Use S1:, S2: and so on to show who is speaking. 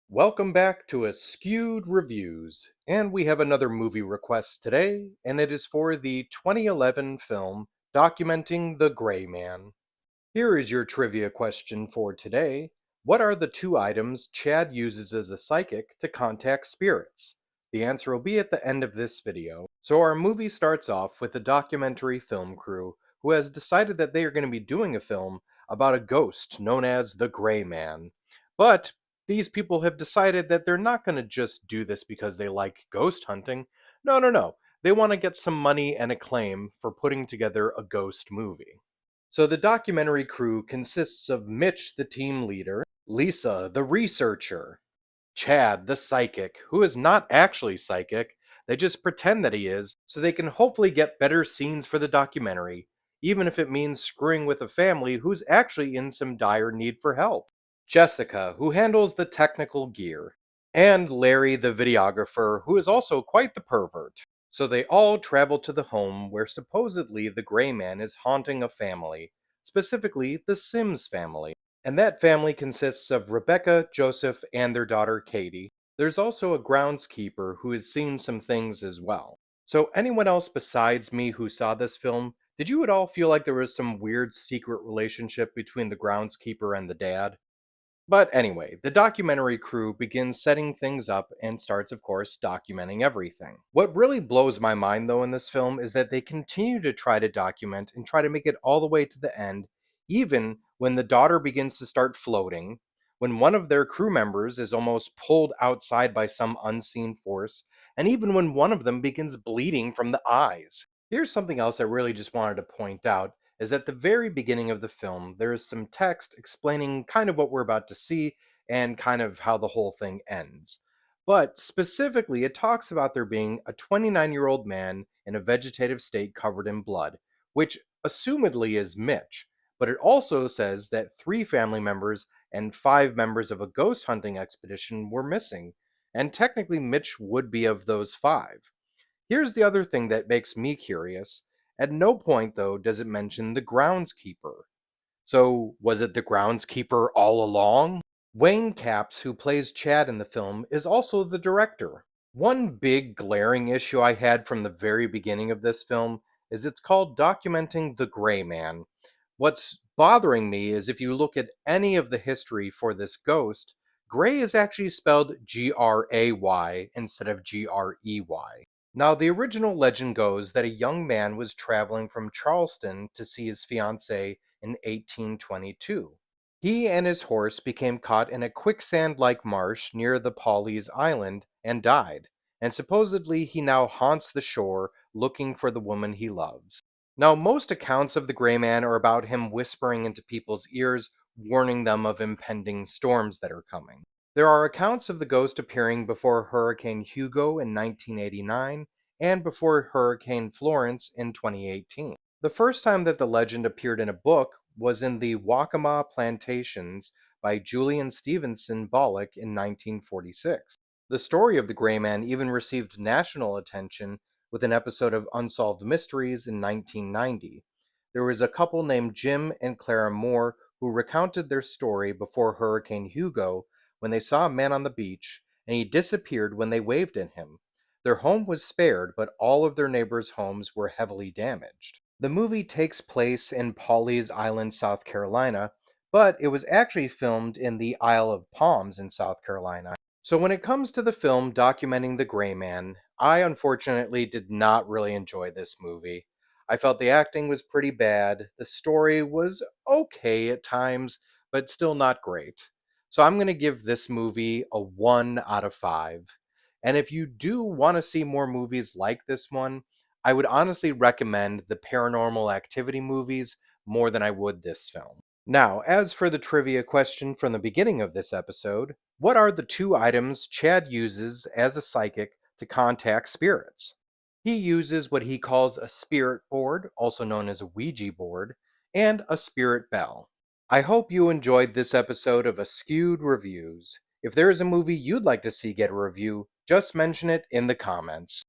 S1: Welcome back to Askewed Reviews, and we have another movie request today, and it is for the 2011 film documenting the Gray Man. Here is your trivia question for today. What are the two items Chad uses as a psychic to contact spirits? The answer will be at the end of this video. So our movie starts off with a documentary film crew who has decided that they are going to be doing a film about a ghost known as the Gray Man. But these people have decided that they're not going to just do this because they like ghost hunting. No, no, no. They want to get some money and acclaim for putting together a ghost movie. So the documentary crew consists of Mitch, the team leader, Lisa, the researcher, Chad, the psychic, who is not actually psychic, they just pretend that he is, so they can hopefully get better scenes for the documentary, even if it means screwing with a family who's actually in some dire need for help. Jessica, who handles the technical gear, and Larry, the videographer, who is also quite the pervert. So they all travel to the home where supposedly the Gray Man is haunting a family, specifically the Sims family. And that family consists of Rebecca, Joseph, and their daughter Katie. There's also a groundskeeper who has seen some things as well. So, anyone else besides me who saw this film, did you at all feel like there was some weird secret relationship between the groundskeeper and the dad? But anyway, the documentary crew begins setting things up and starts, of course, documenting everything. What really blows my mind, though, in this film is that they continue to try to document and try to make it all the way to the end, even when the daughter begins to start floating, when one of their crew members is almost pulled outside by some unseen force, and even when one of them begins bleeding from the eyes. Here's something else I really just wanted to point out is at the very beginning of the film, there is some text explaining kind of what we're about to see and kind of how the whole thing ends. But specifically, it talks about there being a 29-year-old man in a vegetative state covered in blood, which assumedly is Mitch. But it also says that three family members and five members of a ghost hunting expedition were missing, and technically Mitch would be of those five. Here's the other thing that makes me curious. At no point, though, does it mention the groundskeeper. So, was it the groundskeeper all along? Wayne Capps, who plays Chad in the film, is also the director. One big glaring issue I had from the very beginning of this film is it's called Documenting the Gray Man. What's bothering me is if you look at any of the history for this ghost, Gray is actually spelled Gray instead of Grey. Now, the original legend goes that a young man was traveling from Charleston to see his fiancée in 1822. He and his horse became caught in a quicksand like marsh near the Pawleys Island and died, and supposedly he now haunts the shore looking for the woman he loves. Now, most accounts of the Gray Man are about him whispering into people's ears, warning them of impending storms that are coming. There are accounts of the ghost appearing before Hurricane Hugo in 1989 and before Hurricane Florence in 2018. The first time that the legend appeared in a book was in the Waccamaw Plantations by Julian Stevenson Bollock in 1946. The story of the Gray Man even received national attention with an episode of Unsolved Mysteries in 1990. There was a couple named Jim and Clara Moore who recounted their story before Hurricane Hugo when they saw a man on the beach and he disappeared when they waved at him. Their home was spared, but all of their neighbors' homes were heavily damaged. The movie takes place in Pawleys Island, South Carolina, but it was actually filmed in the Isle of Palms in South Carolina. So when it comes to the film documenting the Gray Man, I unfortunately did not really enjoy this movie. I felt the acting was pretty bad, the story was okay at times, but still not great. So I'm going to give this movie a 1 out of 5. And if you do want to see more movies like this one, I would honestly recommend the Paranormal Activity movies more than I would this film. Now, as for the trivia question from the beginning of this episode, what are the two items Chad uses as a psychic to contact spirits? He uses what he calls a spirit board, also known as a Ouija board, and a spirit bell. I hope you enjoyed this episode of Askewed Reviews. If there is a movie you'd like to see get a review, just mention it in the comments.